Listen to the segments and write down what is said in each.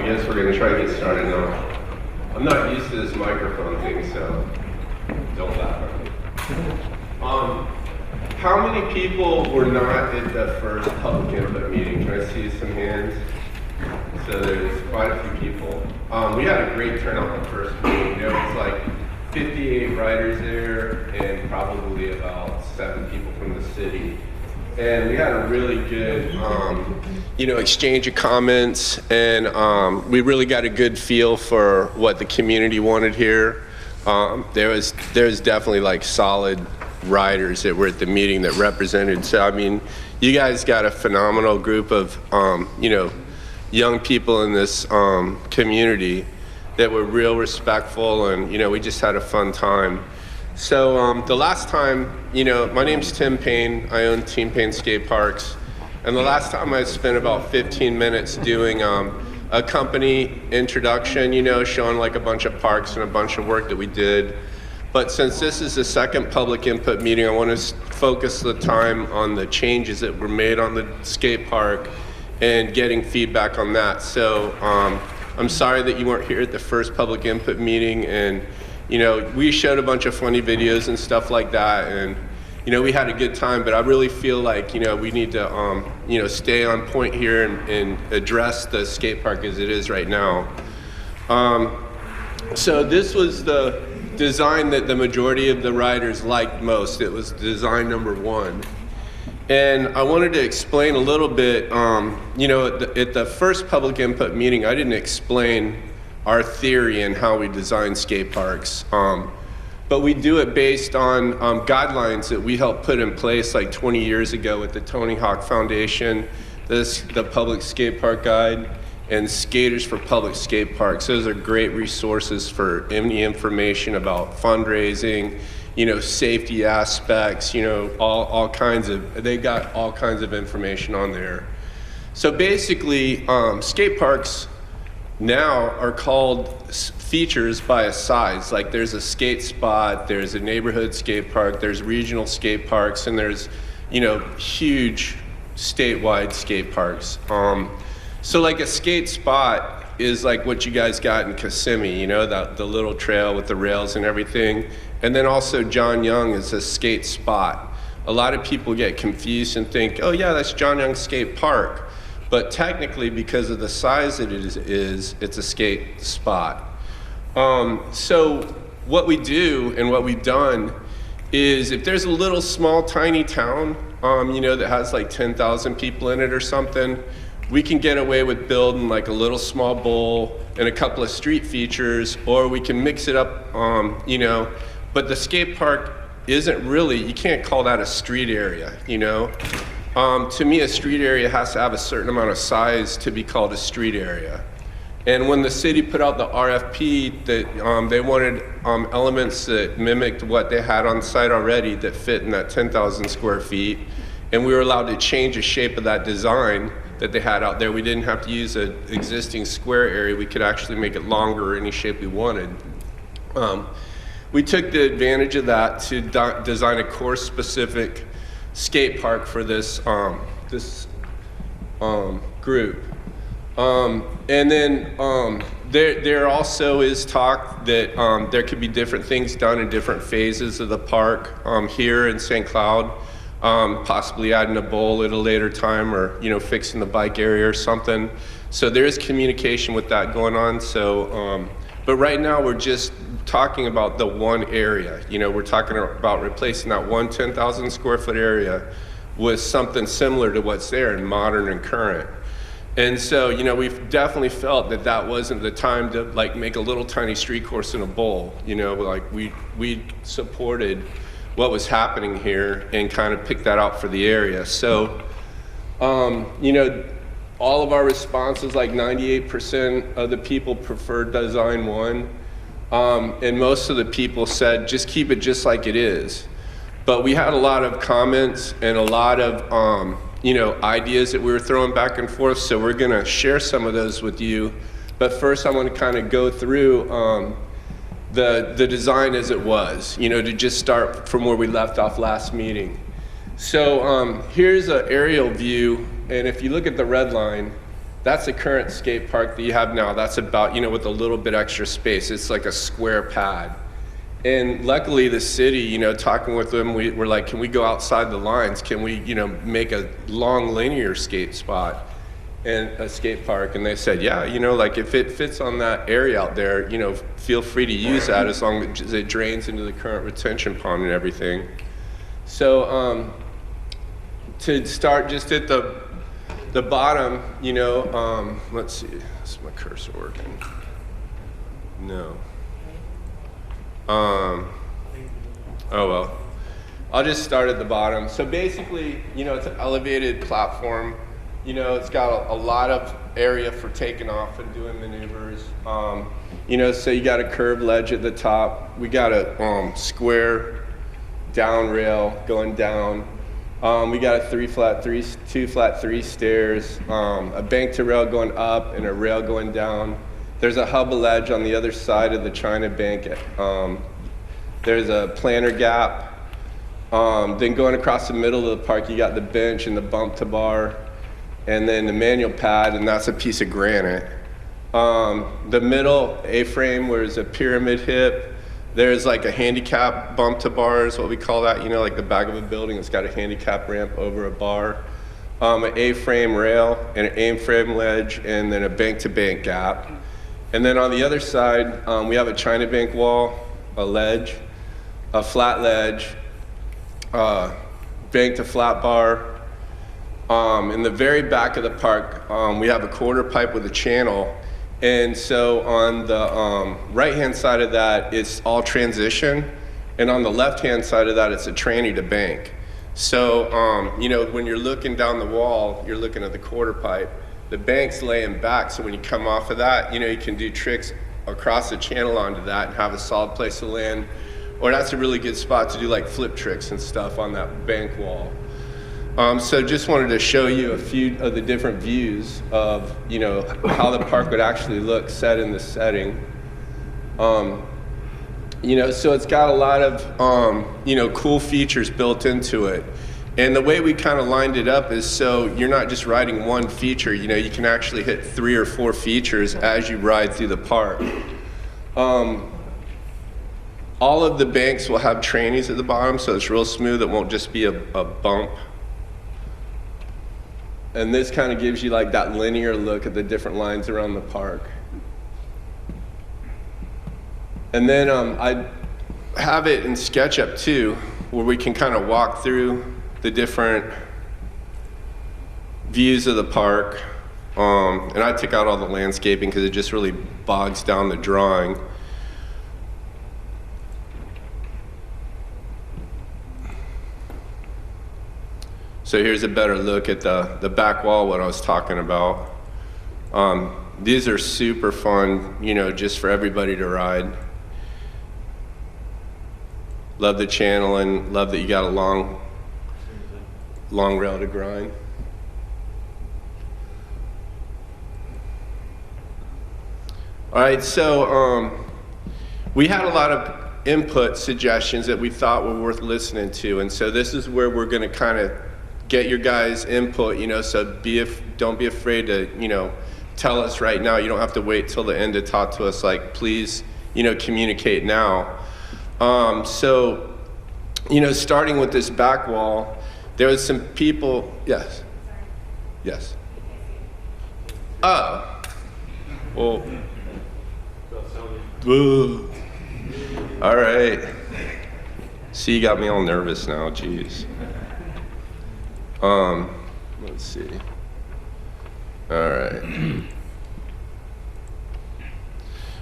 I guess we're going to try to get started now. I'm not used to this microphone thing, so don't laugh at me. How many people were not at the first public input meeting? Can I see some hands? So there's quite a few people. We had a great turnout the first meeting. There was like 58 riders there and probably about 7 people from the city. And we had a really good, exchange of comments, and we really got a good feel for what the community wanted here. There's definitely like solid riders that were at the meeting that represented. So I mean, you guys got a phenomenal group of young people in this community that were real respectful, and we just had a fun time. So the last time, my name's Tim Payne. I own Team Payne Skate Parks. And the last time I spent about 15 minutes doing a company introduction, showing like a bunch of parks and a bunch of work that we did. But since this is the second public input meeting, I want to focus the time on the changes that were made on the skate park and getting feedback on that. So I'm sorry that you weren't here at the first public input meeting, and we showed a bunch of funny videos and stuff like that, and we had a good time, but I really feel like we need to stay on point here and address the skate park as it is right now. So this was the design that the majority of the riders liked most. It was design number 1. And I wanted to explain a little bit, at the first public input meeting, I didn't explain our theory and how we design skate parks. But we do it based on guidelines that we helped put in place like 20 years ago with the Tony Hawk Foundation, the Public Skate Park Guide, and Skaters for Public Skate Parks. Those are great resources for any information about fundraising, safety aspects, all kinds of, they got all kinds of information on there. So basically, skate parks now are called features by a size. Like there's a skate spot, there's a neighborhood skate park, there's regional skate parks, and there's huge statewide skate parks. So like a skate spot is like what you guys got in Kissimmee, the little trail with the rails and everything. And then also John Young is a skate spot. A lot of people get confused and think, oh yeah, that's John Young Skate Park. But technically, because of the size that it is, it's a skate spot. So what we do and what we've done is if there's a little small tiny town, that has like 10,000 people in it or something, we can get away with building like a little small bowl and a couple of street features, or we can mix it up, but the skate park isn't really, you can't call that a street area, To me, a street area has to have a certain amount of size to be called a street area. And when the city put out the RFP, that they wanted elements that mimicked what they had on site already that fit in that 10,000 square feet. And we were allowed to change the shape of that design that they had out there. We didn't have to use an existing square area. We could actually make it longer or any shape we wanted. We took the advantage of that to design a course-specific skate park for this group. And then there also is talk that there could be different things done in different phases of the park here in St. Cloud, possibly adding a bowl at a later time, or fixing the bike area or something. So there is communication with that going on. So, but right now we're just talking about the one area. We're talking about replacing that one 10,000 square foot area with something similar to what's there in modern and current. And so, we've definitely felt that that wasn't the time to like make a little tiny street course in a bowl. Like we supported what was happening here and kind of picked that out for the area. So, all of our responses, like 98% of the people preferred design 1. And most of the people said, just keep it just like it is. But we had a lot of comments and a lot of, ideas that we were throwing back and forth. So we're gonna share some of those with you. But first I want to kind of go through the design as it was, to just start from where we left off last meeting. So here's an aerial view. And if you look at the red line, That's the current skate park that you have now. That's about, with a little bit extra space. It's like a square pad. And luckily the city, talking with them, we're like, can we go outside the lines? Can we, make a long linear skate spot and a skate park? And they said, yeah, like if it fits on that area out there, feel free to use that as long as it drains into the current retention pond and everything. So to start just at the bottom, let's see, is my cursor working? No. Oh well. I'll just start at the bottom. So basically, it's an elevated platform. It's got a lot of area for taking off and doing maneuvers. So you got a curved ledge at the top. We got a square down rail going down. We got a two flat three stairs, a bank to rail going up and a rail going down. There's a hub ledge on the other side of the China bank. There's a planter gap. Then going across the middle of the park, you got the bench and the bump to bar, and then the manual pad, and that's a piece of granite. The middle A-frame, where there's a pyramid hip. There's like a handicap bump to bar is what we call that, like the back of a building. It's got a handicap ramp over a bar. An A-frame rail and an A-frame ledge, and then a bank-to-bank gap. And then on the other side, we have a China bank wall, a ledge, a flat ledge, bank to flat bar. In the very back of the park, we have a quarter pipe with a channel. And so on the right-hand side of that, it's all transition. And on the left-hand side of that, it's a tranny to bank. So, when you're looking down the wall, you're looking at the quarter pipe. The bank's laying back, so when you come off of that, you can do tricks across the channel onto that and have a solid place to land. Or that's a really good spot to do like flip tricks and stuff on that bank wall. So just wanted to show you a few of the different views of, how the park would actually look set in the setting. So it's got a lot of, cool features built into it. And the way we kind of lined it up is so you're not just riding one feature, you can actually hit 3 or 4 features as you ride through the park. All of the banks will have trannies at the bottom, so it's real smooth. It won't just be a bump. And this kind of gives you like that linear look at the different lines around the park. And then I have it in SketchUp too, where we can kind of walk through the different views of the park. And I took out all the landscaping because it just really bogs down the drawing. So here's a better look at the back wall, what I was talking about. These are super fun, just for everybody to ride. Love the channel and love that you got a long rail to grind. All right, so we had a lot of input suggestions that we thought were worth listening to, and so this is where we're going to kind of get your guys' input, so don't be afraid to, tell us right now. You don't have to wait till the end to talk to us. Like, please, communicate now. So, starting with this back wall, there was some people, yes? Yes. Oh. Well. All right. See, you got me all nervous now, jeez. Let's see. All right.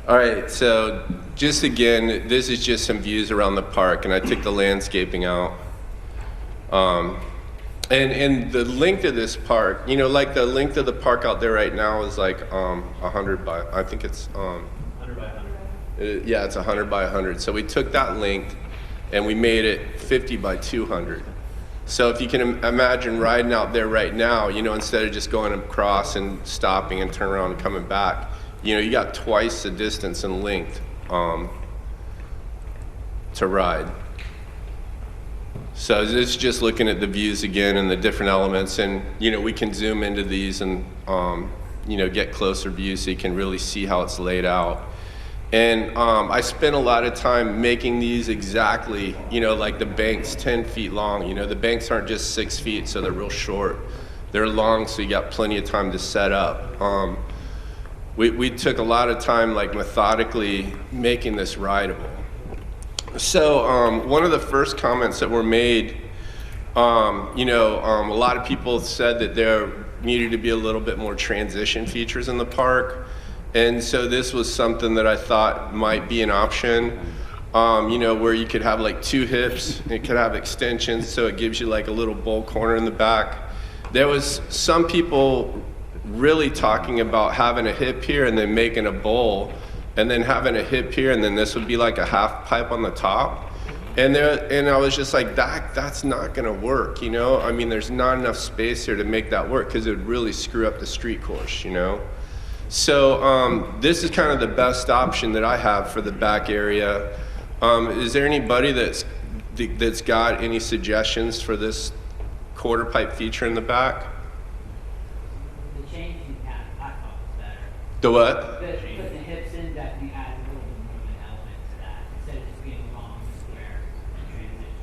All right, so just again, this is just some views around the park, and I took the landscaping out. And the length of this park, like the length of the park out there right now is like 100 by, I think it's 100 by 100. Yeah, it's 100 by 100. So we took that length and we made it 50 by 200. So if you can imagine riding out there right now, instead of just going across and stopping and turning around and coming back, you got twice the distance and length to ride. So it's just looking at the views again and the different elements, and we can zoom into these and get closer view so you can really see how it's laid out. And I spent a lot of time making these exactly, like the bank's 10 feet long. The banks aren't just 6 feet, so they're real short. They're long, so you got plenty of time to set up. We took a lot of time, like methodically making this rideable. So one of the first comments that were made, a lot of people said that there needed to be a little bit more transition features in the park. And so this was something that I thought might be an option, where you could have like 2 hips, and it could have extensions, so it gives you like a little bowl corner in the back. There was some people really talking about having a hip here and then making a bowl, and then having a hip here, and then this would be like a half pipe on the top. And I was just like, that's not gonna work, there's not enough space here to make that work, because it would really screw up the street course, So this is kind of the best option that I have for the back area. Is there anybody that's got any suggestions for this quarter pipe feature in the back? The change you had, I thought was better. The what? Putting the hips in definitely adds a little bit more of an element to that, instead of just being long, square, and transition.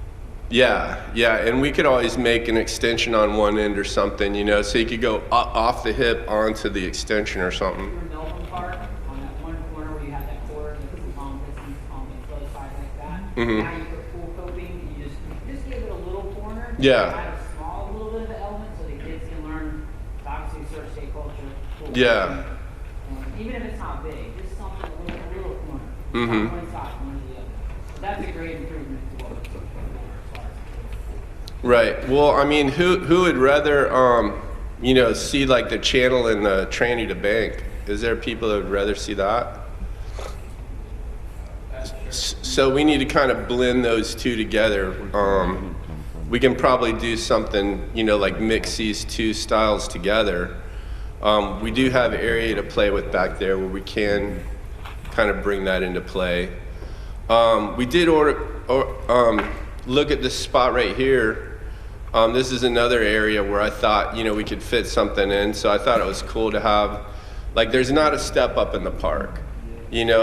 Yeah, and we could always make an extension on one end or something, so you could go off the hip onto the extension or something. For Melbourne Park, on that one corner where you have that quarter that's long distance on the close side like that, now you put pool coping, you just give it a little corner. Yeah. Add a small little bit of element so the kids can learn, obviously, sort of state culture. Pool Yeah. coping. Even if it's not big, just something, a little corner. Mhm. One side, one to the other. So that's a great improvement to what we're looking for as far as. Right. Well, who would rather, see like the channel in the tranny to bank? Is there people that would rather see that? So we need to kind of blend those two together. We can probably do something, like mix these two styles together. We do have area to play with back there where we can kind of bring that into play. We did look at this spot right here. This is another area where I thought, we could fit something in. So I thought it was cool to have, like, there's not a step up in the park,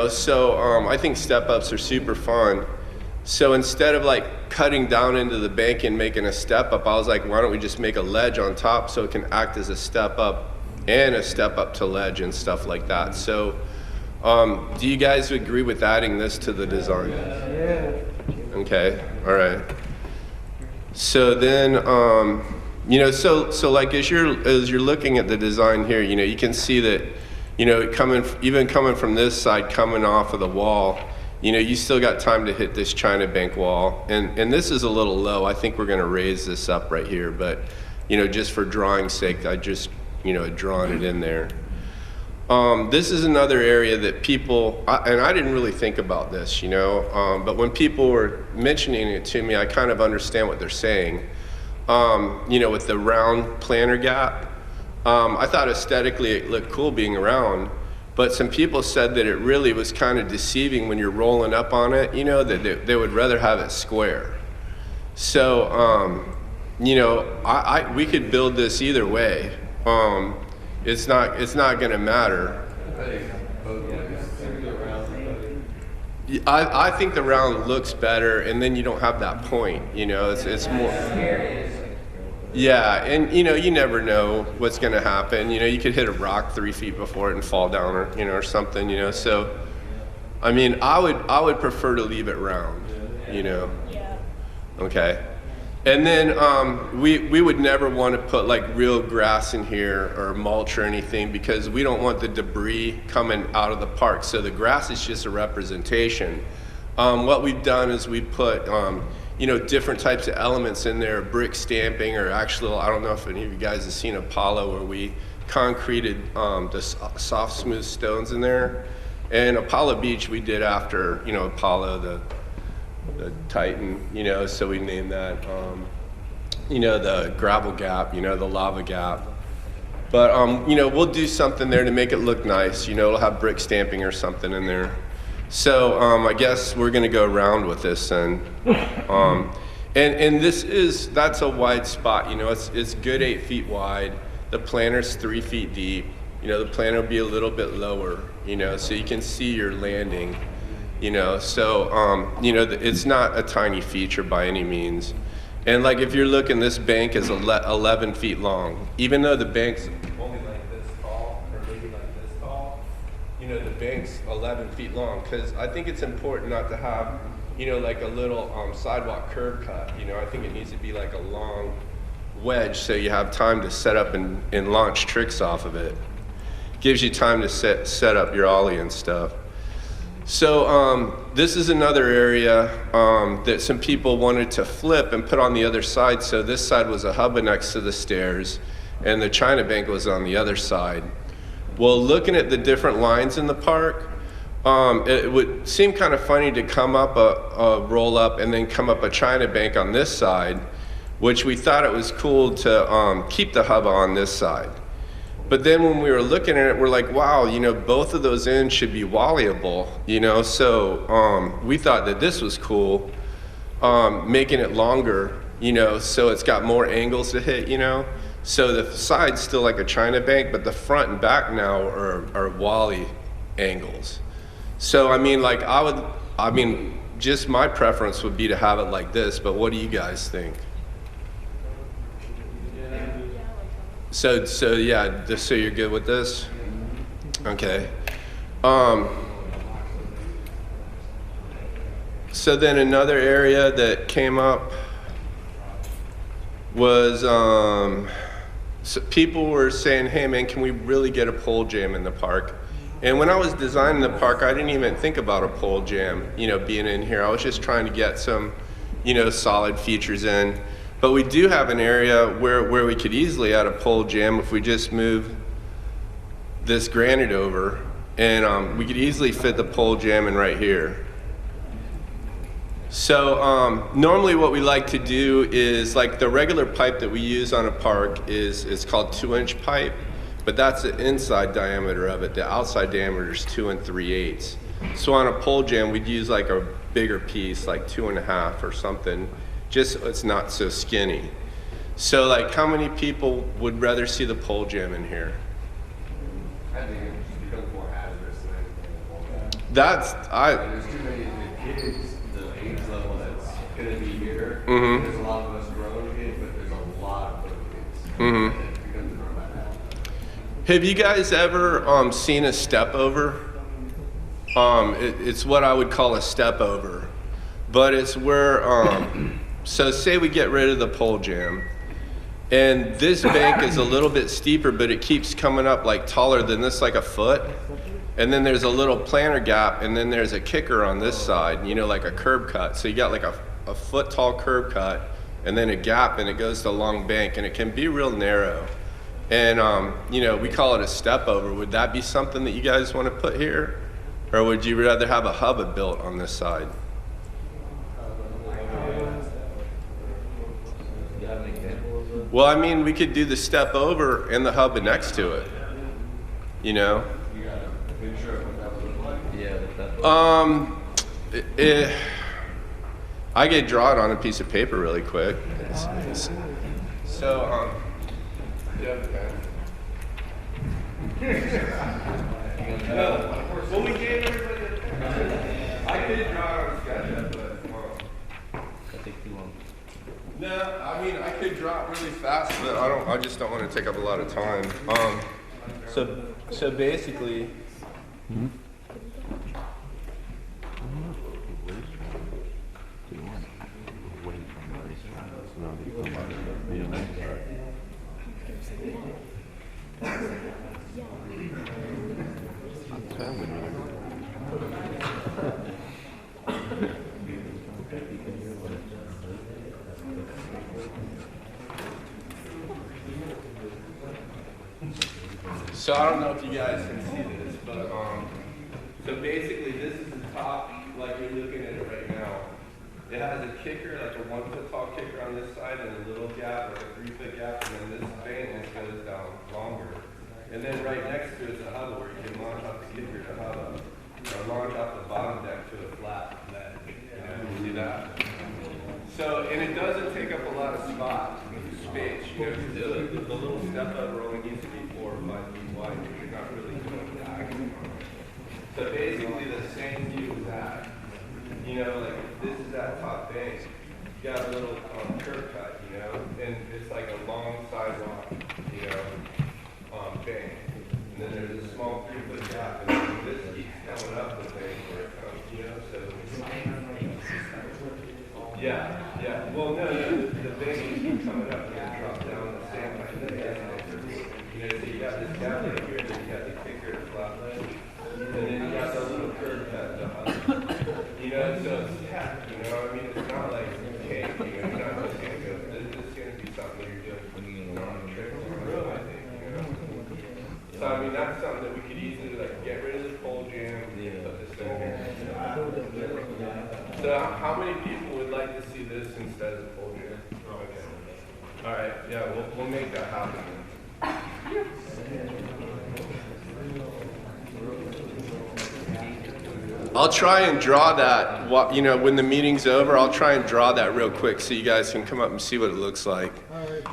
So I think step ups are super fun. So instead of like cutting down into the bank and making a step up, I was like, why don't we just make a ledge on top so it can act as a step up and a step up to ledge and stuff like that. So do you guys agree with adding this to the design? Yeah. Okay, all right. So then, so like as you're looking at the design here, you can see that, coming from this side, coming off of the wall, you still got time to hit this China bank wall, and this is a little low. I think we're going to raise this up right here, but just for drawing's sake, I just drawn it in there. This is another area that people, and I didn't really think about this, but when people were mentioning it to me, I kind of understand what they're saying. With the round planter gap, I thought aesthetically it looked cool being round, but some people said that it really was kind of deceiving when you're rolling up on it, that they would rather have it square. So, we could build this either way. It's not going to matter. I think the round looks better, and then you don't have that point. It's more. Yeah, and you never know what's going to happen. You could hit a rock 3 feet before it and fall down, or something. So, I would prefer to leave it round. Yeah. Okay. And then we would never want to put like real grass in here or mulch or anything, because we don't want the debris coming out of the park. So the grass is just a representation. What we've done is we put different types of elements in there, brick stamping, or actually, I don't know if any of you guys have seen Apollo, where we concreted the soft smooth stones in there. And Apollo Beach we did after Apollo, the Titan, so we named that, the gravel gap, the lava gap. But, we'll do something there to make it look nice. It'll have brick stamping or something in there. So I guess we're going to go around with this then. And that's a wide spot. It's good 8 feet wide. The planter's 3 feet deep. You know, the plane will be a little bit lower, you know, so you can see your landing, you know. So, you know, it's not a tiny feature by any means. And like if you're looking, this bank is 11 feet long. Even though the bank's only like this tall, or maybe like this tall, you know, the bank's 11 feet long. Because I think it's important not to have, you know, like a little sidewalk curb cut. You know, I think it needs to be like a long wedge so you have time to set up and launch tricks off of it. Gives you time to set up your ollie and stuff. So this is another area that some people wanted to flip and put on the other side. So this side was a hubba next to the stairs, and the China Bank was on the other side. Well, looking at the different lines in the park, it would seem kind of funny to come up a roll up and then come up a China Bank on this side, which we thought it was cool to keep the hubba on this side. But then when we were looking at it, we're like, wow, you know, both of those ends should be wallyable, you know? So we thought that this was cool, making it longer, you know, so it's got more angles to hit, you know? So the side's still like a China Bank, but the front and back now are wally angles. So, I mean, like just my preference would be to have it like this, but what do you guys think? So yeah, so you're good with this? Okay. So then another area that came up was so people were saying, hey man, can we really get a pole jam in the park? And when I was designing the park, I didn't even think about a pole jam, you know, being in here. I was just trying to get some, you know, solid features in. But we do have an area where we could easily add a pole jam if we just move this granite over, and we could easily fit the pole jam in right here. So normally what we like to do is, like the regular pipe that we use on a park is called 2-inch pipe, but that's the inside diameter of it. The outside diameter is 2 3/8. So on a pole jam, we'd use like a bigger piece, like 2.5 or something, just so it's not so skinny. So like how many people would rather see the pole jam in here? I think it just becomes more hazardous than anything. There's too many kids, the age level that's gonna be here. Mhm. There's a lot of us grown kids, but there's a lot of little kids. Mhm. And it becomes a normal habit. Have you guys ever seen a step over? It's what I would call a step over, but it's where so say we get rid of the pole jam, and this bank is a little bit steeper, but it keeps coming up like taller than this, like a foot. And then there's a little planter gap, and then there's a kicker on this side, you know, like a curb cut. So you got like a foot tall curb cut, and then a gap, and it goes to a long bank, and it can be real narrow. And you know, we call it a step over. Would that be something that you guys want to put here? Or would you rather have a hubba built on this side? Well, I mean, we could do the step over and the hubba next to it, you know? You gotta make sure what that would look like. Yeah, I could draw it on a piece of paper really quick. So, yeah, well, we gave everybody a pen. I could draw it on SketchUp, but that takes too long. no, I mean I could draw it really fast, but I just don't want to take up a lot of time. So basically. So I don't know if you guys can see this, but so basically this is the top, like you're looking at it right now. It has a kicker, like a 1 foot tall kicker on this side, and a little gap, like a 3 foot gap, and then this band goes down longer. And then right next to it is a hubba where you can launch off the kicker to hubba, or launch off the bottom deck to a flat bed. You know, you see that? So, and it doesn't take up a lot of space. You know, 'cause the little step over only needs to be 4 or 5 feet wide, because you're not really going back. So basically the same view as that. You know, like if this is that top bank, you got a little curb cut, you know, and it's like a long sidewalk, you know, bank. And then there's a small 3-foot gap, and then this keeps coming up the bank where it comes, you know, so. Yeah. Well, no, the bank keeps coming up and then drops down the same like that. You know, so you got this gap right here, then you got the kicker and flat ledge, and then you got the little curb cut. You know, so it's tapped, you know, I mean, it's not like cake, you know, you're not just gonna go, this is gonna be something that you're doing on a trip on the road, I think, you know. So, I mean, that's something that we could easily, like, get rid of this pole jam and put this in here. So, how many people would like to see this instead of the pole jam? Okay. All right, yeah, we'll make that happen. I'll try and draw that, you know, when the meeting's over, I'll try and draw that real quick so you guys can come up and see what it looks like.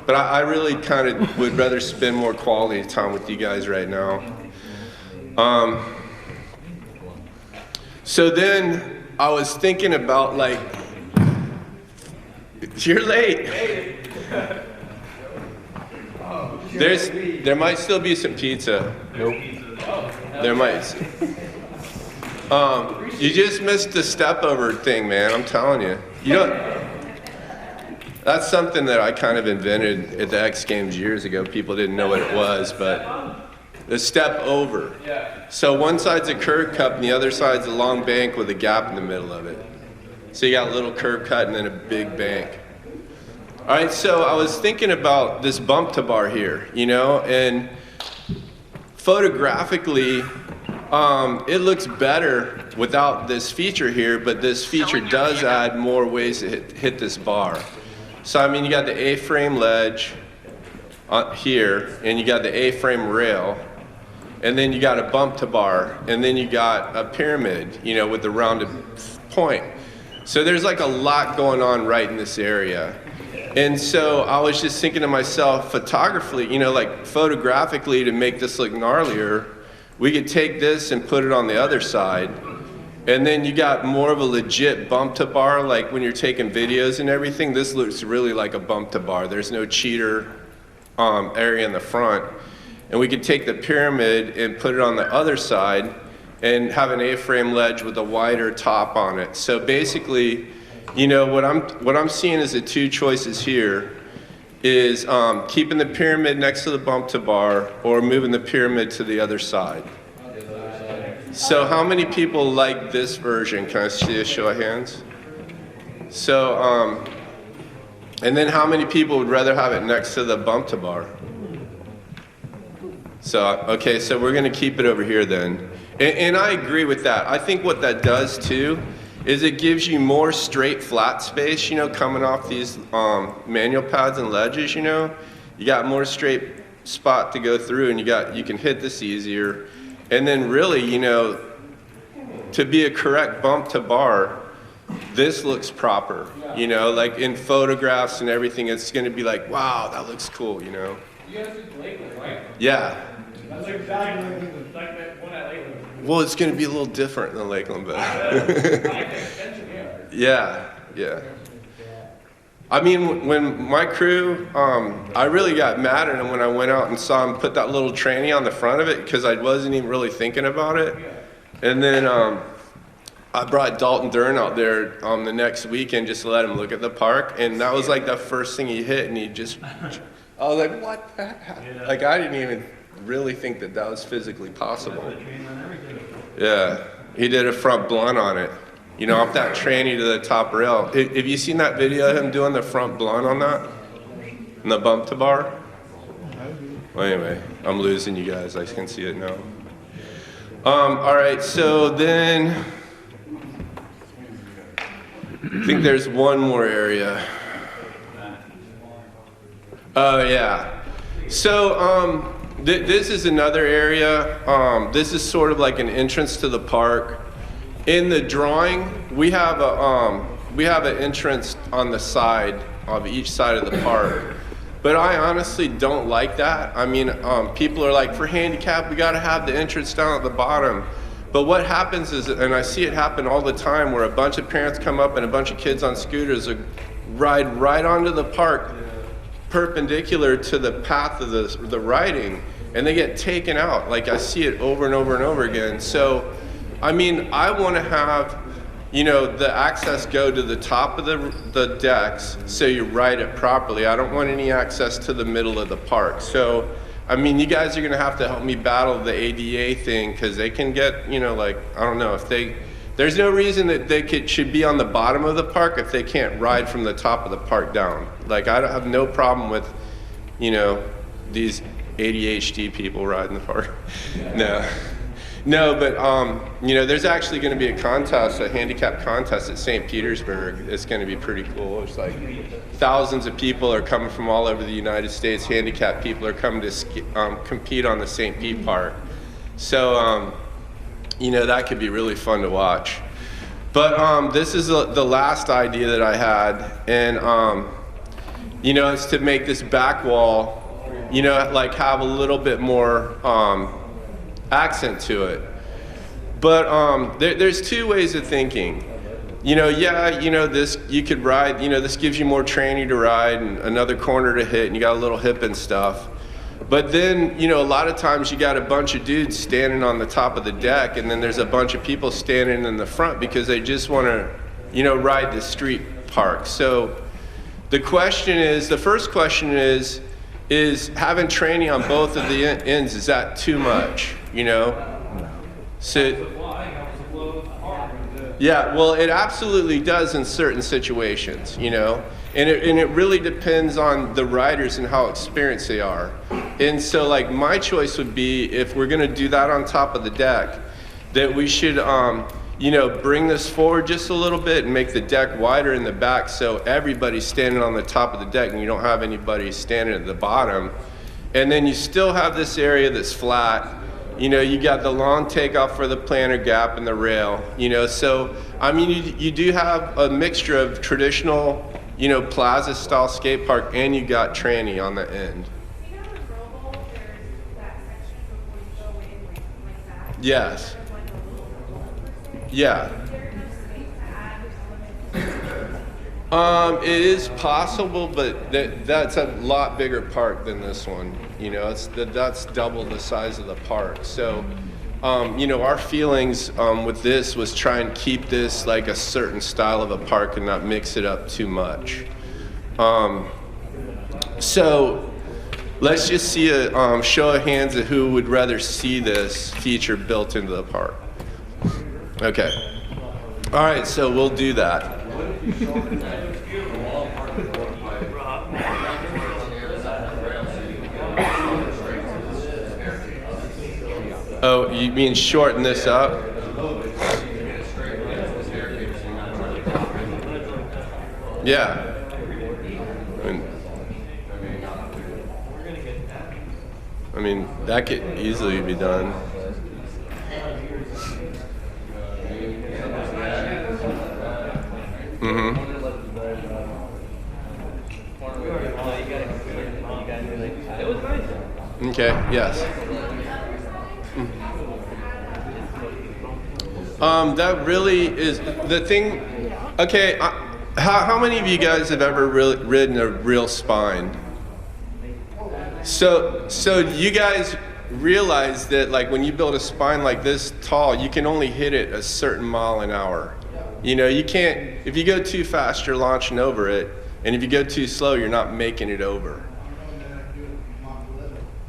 But I really kind of would rather spend more quality time with you guys right now. So then I was thinking about, like, you're late. There might still be some pizza. Nope. There might. You just missed the step over thing, man. I'm telling you. That's something that I kind of invented at the X Games years ago. People didn't know what it was, but the step over. So one side's a curb cut and the other side's a long bank with a gap in the middle of it. So you got a little curb cut and then a big bank. All right, so I was thinking about this bump to bar here, you know, and photographically, it looks better without this feature here, but this feature does add more ways to hit this bar. So, I mean, you got the A-frame ledge here, and you got the A-frame rail, and then you got a bump to bar, and then you got a pyramid, you know, with the rounded point. So there's like a lot going on right in this area. And so I was just thinking to myself, photographically, you know, like photographically, to make this look gnarlier, we could take this and put it on the other side, and then you got more of a legit bump to bar, like when you're taking videos and everything. This looks really like a bump to bar. There's no cheater area in the front. And we could take the pyramid and put it on the other side and have an A-frame ledge with a wider top on it. So basically, you know, what I'm seeing as the two choices here is keeping the pyramid next to the bump to bar or moving the pyramid to the other side. So how many people like this version? Can I see a show of hands? So, and then how many people would rather have it next to the bump to bar? So, okay, so we're gonna keep it over here then. And I agree with that. I think what that does too is it gives you more straight flat space, you know, coming off these manual pads and ledges, you know. You got more straight spot to go through, and you can hit this easier. And then really, you know, to be a correct bump to bar, this looks proper, you know, like in photographs and everything, it's gonna be like, wow, that looks cool, you know. You guys did Lakeland, right? Yeah. That's exactly like that one at Lakeland. Well, it's gonna be a little different than Lakeland, but. Yeah. I mean, when my crew, I really got mad at them when I went out and saw them put that little tranny on the front of it, because I wasn't even really thinking about it. And then I brought Dalton Dern out there the next weekend just to let him look at the park, and that was like the first thing he hit, and he just, I was like, what the heck? Like, I didn't even really think that was physically possible. Yeah, he did a front blunt on it. You know, off that tranny to the top rail. Have you seen that video of him doing the front blunt on that? And the bump to bar? Well, anyway, I'm losing you guys. I can see it now. All right, so then I think there's one more area. Oh, yeah. So this is another area. This is sort of like an entrance to the park. In the drawing, we have an entrance on the side of each side of the park, But I honestly don't like that. I mean, people are like, for handicap, we gotta have the entrance down at the bottom. But what happens is, and I see it happen all the time, where a bunch of parents come up and a bunch of kids on scooters ride right onto the park, perpendicular to the path of the riding, and they get taken out. Like, I see it over and over and over again. So, I mean, I want to have, you know, the access go to the top of the decks so you ride it properly. I don't want any access to the middle of the park. So, I mean, you guys are going to have to help me battle the ADA thing, because they can get, you know, like, I don't know, if there's no reason that they should be on the bottom of the park if they can't ride from the top of the park down. Like, I don't have no problem with, you know, these ADHD people riding the park. No, but you know, there's actually going to be a contest, a handicap contest at St. Petersburg. It's going to be pretty cool. It's like thousands of people are coming from all over the United States. Handicapped people are coming to compete on the St. Pete Park. So, you know, that could be really fun to watch. But this is the last idea that I had, and you know, it's to make this back wall, you know, like have a little bit more accent to it. But there's two ways of thinking. You know, yeah, you know, this, you could ride, you know, this gives you more training to ride and another corner to hit, and you got a little hip and stuff. But then, you know, a lot of times you got a bunch of dudes standing on the top of the deck, and then there's a bunch of people standing in the front because they just want to, you know, ride the street park. So the first question is having training on both of the ends, is that too much, you know? So, yeah, well, it absolutely does in certain situations, you know? And it really depends on the riders and how experienced they are. And so, like, my choice would be, if we're gonna do that on top of the deck, that we should, you know, bring this forward just a little bit and make the deck wider in the back, so everybody's standing on the top of the deck and you don't have anybody standing at the bottom. And then you still have this area that's flat. You know, you got the long takeoff for the planter gap and the rail, you know. So, I mean, you do have a mixture of traditional, you know, plaza style skate park, and you got tranny on the end. You know, in Roval, there's that section before you go in, like that. Yes. There's like a little roll. Yeah. Is there enough space to add elements? It is possible, but that's a lot bigger park than this one. You know, that's double the size of the park. So, you know, our feelings with this was try and keep this like a certain style of a park and not mix it up too much. So let's just see a show of hands of who would rather see this feature built into the park. Okay. All right, so we'll do that. Oh, you mean shorten this up? Yeah. I mean, that could easily be done. Mm-hmm. Okay, yes. That really is the thing. Okay, how many of you guys have ever ridden a real spine? So you guys realize that, like, when you build a spine like this tall, you can only hit it a certain mile an hour. You know, you can't, if you go too fast, you're launching over it, and if you go too slow, you're not making it over.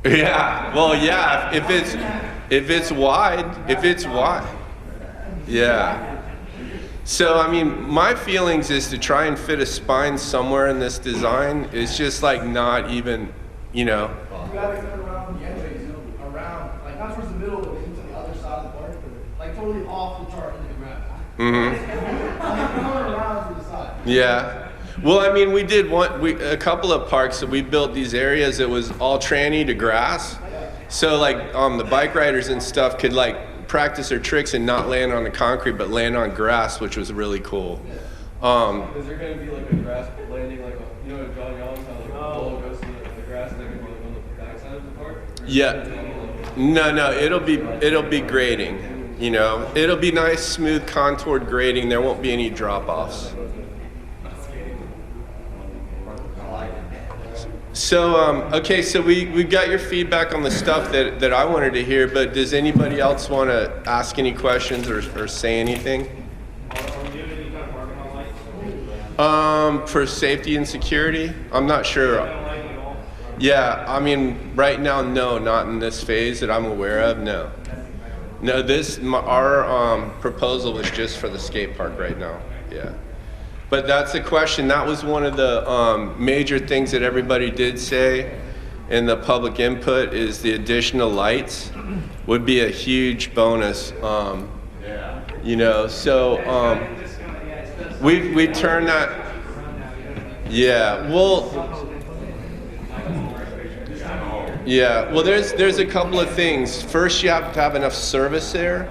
Yeah, well, yeah, if it's wide. Yeah. So, I mean, my feelings is to try and fit a spine somewhere in this design is just like not even, you know. You gotta cut around the entries, around, like not towards the middle, but into the other side of the park, like totally off the chart into the ground. Mm-hmm. Around to the side. Yeah. Well, I mean, we did a couple of parks that we built these areas that was all tranny to grass. So like the bike riders and stuff could like practice their tricks and not land on the concrete, but land on grass, which was really cool. Is there going to be like a grass landing, like, you know, John Young's how like the ball goes to the Yeah. No, it'll be grading. You know, it'll be nice, smooth, contoured grading. There won't be any drop-offs. So, okay, so we've got your feedback on the stuff that I wanted to hear, but does anybody else want to ask any questions or say anything? For safety and security? I'm not sure. Yeah, I mean, right now, no, not in this phase that I'm aware of, no. No, our proposal was just for the skate park right now, yeah. But that's the question. That was one of the major things that everybody did say in the public input is the additional lights would be a huge bonus. You know, so we turned that. Yeah, well. Yeah, well, there's a couple of things. First, you have to have enough service there.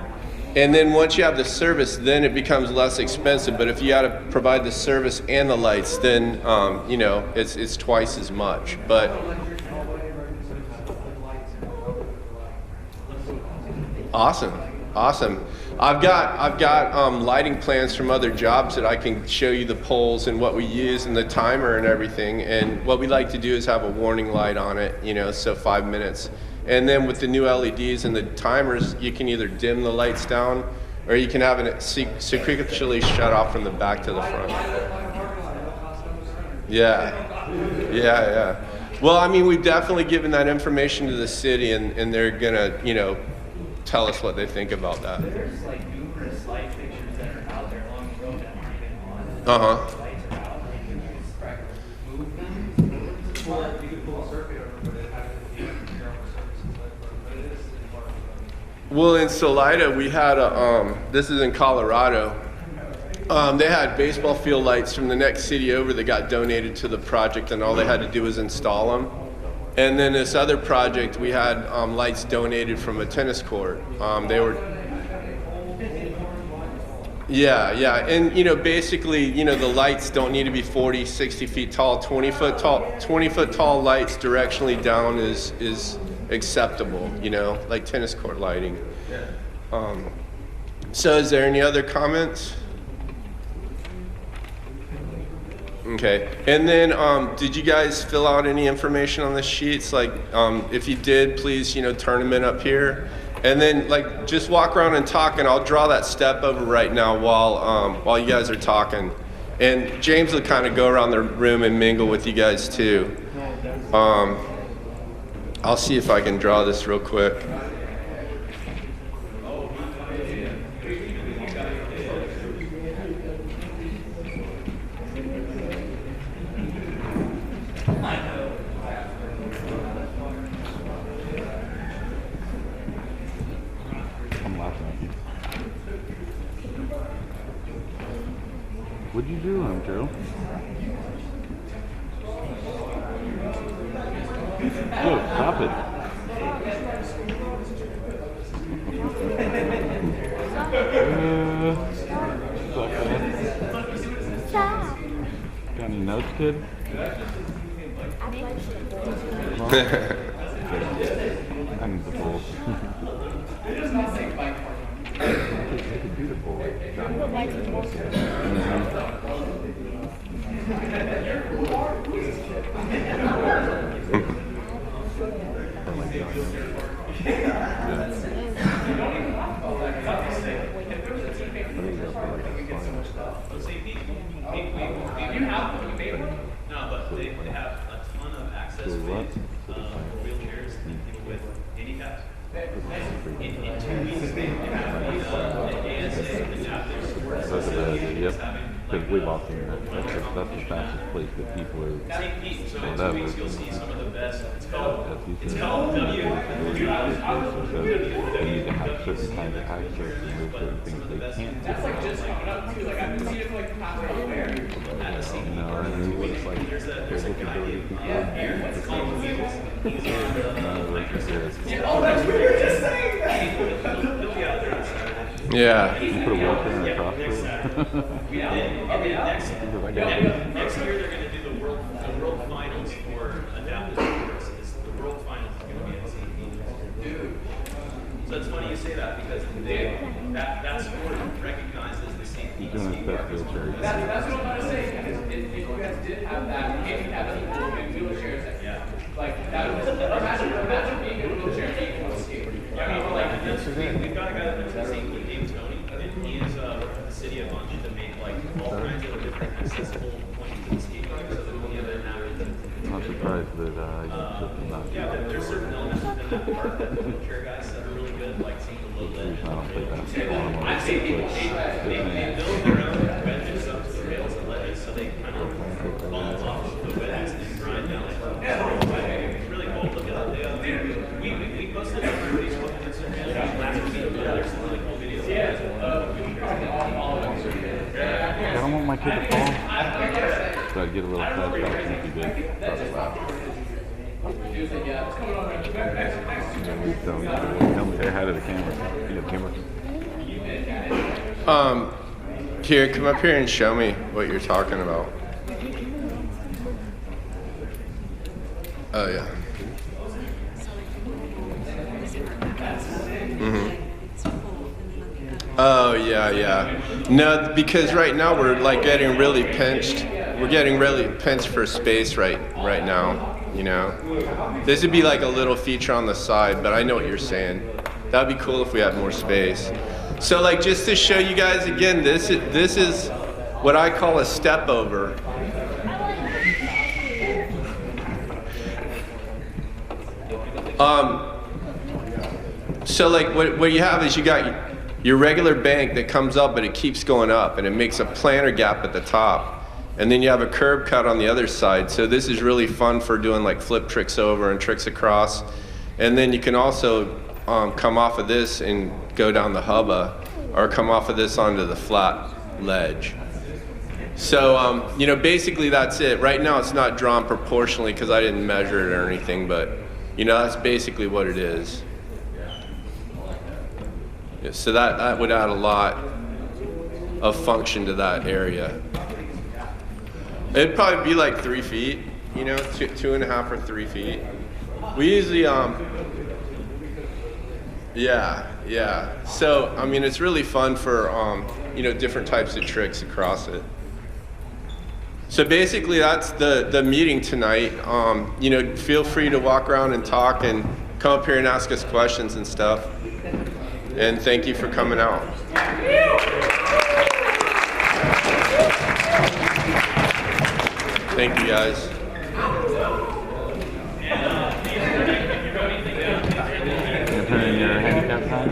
And then once you have the service, then it becomes less expensive. But if you got to provide the service and the lights, then you know it's twice as much. But awesome. I've got lighting plans from other jobs that I can show you the poles and what we use and the timer and everything. And what we like to do is have a warning light on it, you know, so 5 minutes. And then with the new LEDs and the timers, you can either dim the lights down or you can have it sequentially shut off from the back to the front. Yeah. Well, I mean, we've definitely given that information to the city and they're gonna, you know, tell us what they think about that. There's like numerous light fixtures that are out there along the road that aren't even on. Uh-huh. Lights are out, and you can just practically move them. Well, you could pull a circuit over, but it has to be your own services, but it is important. Well, in Salida, we had this is in Colorado. They had baseball field lights from the next city over that got donated to the project, and all they had to do was install them. And then this other project, we had lights donated from a tennis court. They were, yeah, and you know, basically, you know, the lights don't need to be 40, 60 feet tall. 20 foot tall lights directionally down is acceptable. You know, like tennis court lighting. So, is there any other comments? Okay, and then did you guys fill out any information on the sheets? Like, if you did, please, you know, turn them in up here, and then like just walk around and talk, and I'll draw that step over right now while you guys are talking, and James will kind of go around the room and mingle with you guys too. I'll see if I can draw this real quick. What'd you do, Joe? Joe, stop it. Stop. Got any notes, kid? I need the bowl. I could do the bowl. No, but they have a ton of access ways for wheelchairs and people with handicaps. In 2 weeks, they have the ASA adaptive. Yep, because we've often, that's the fastest place that people are. St. Pete, so in 2 weeks you'll see some of the best. It's called W. They need to have certain kinds of access and there's certain things they can't do. That's like just like up to like I can see it like halfway over there. You know, I mean, it's like there's disability people. What's called the wheels? Oh, that's what you were just saying. He'll be out there on Saturday. Yeah. You put a wheelchair in a crossroad. Next year they're going to do the world finals for adaptive sports. The world finals is going to be at St. Pete. you say that because that sport recognizes the safety. He's doing his best wheelchair. That's what I'm trying to say. If you guys did have that, handicap people in wheelchairs, like that was imagine being in a wheelchair and being able to skate. I mean, like, we've got a guy that lives in St. Louis named Tony, and he is working with the city a bunch to make like all kinds of different accessible points to the skate park so that we can have I'm surprised that you took him out. yeah, there's certain elements within that park that the wheelchair guys that are really good, like seeing the low ledge. I don't think basketball. I'd say people they build their own wedges up to the rails and ledges so they kind of bump off of the wedges and grind down. It's really cool. Look at that. We posted it on Facebook and Instagram last week. There's some really cool videos. I don't want my kid to fall. So I'd get a little fast back and if he did, probably laugh. And then we'd tell him, say hi to the camera. You have camera? Here, come up here and show me what you're talking about. Oh yeah. Oh yeah. No, because right now we're like getting really pinched. We're getting really pinched for space right now. You know, this would be like a little feature on the side, but I know what you're saying. That'd be cool if we had more space. So like just to show you guys again, this is what I call a step over. So like what you have is you got your regular bank that comes up, but it keeps going up, and it makes a planter gap at the top. And then you have a curb cut on the other side. So this is really fun for doing like flip tricks over and tricks across. And then you can also come off of this and go down the hubba, or come off of this onto the flat ledge. So, you know, basically that's it. Right now it's not drawn proportionally because I didn't measure it or anything, but you know, that's basically what it is. Yeah, so that would add a lot of function to that area. It'd probably be like 3 feet, you know, 2.5 or 3 feet. We usually, yeah. So, I mean, it's really fun for, you know, different types of tricks across it. So basically that's the meeting tonight. You know, feel free to walk around and talk and come up here and ask us questions and stuff. And thank you for coming out. Thank you, guys. Can you turn in your handicap sign?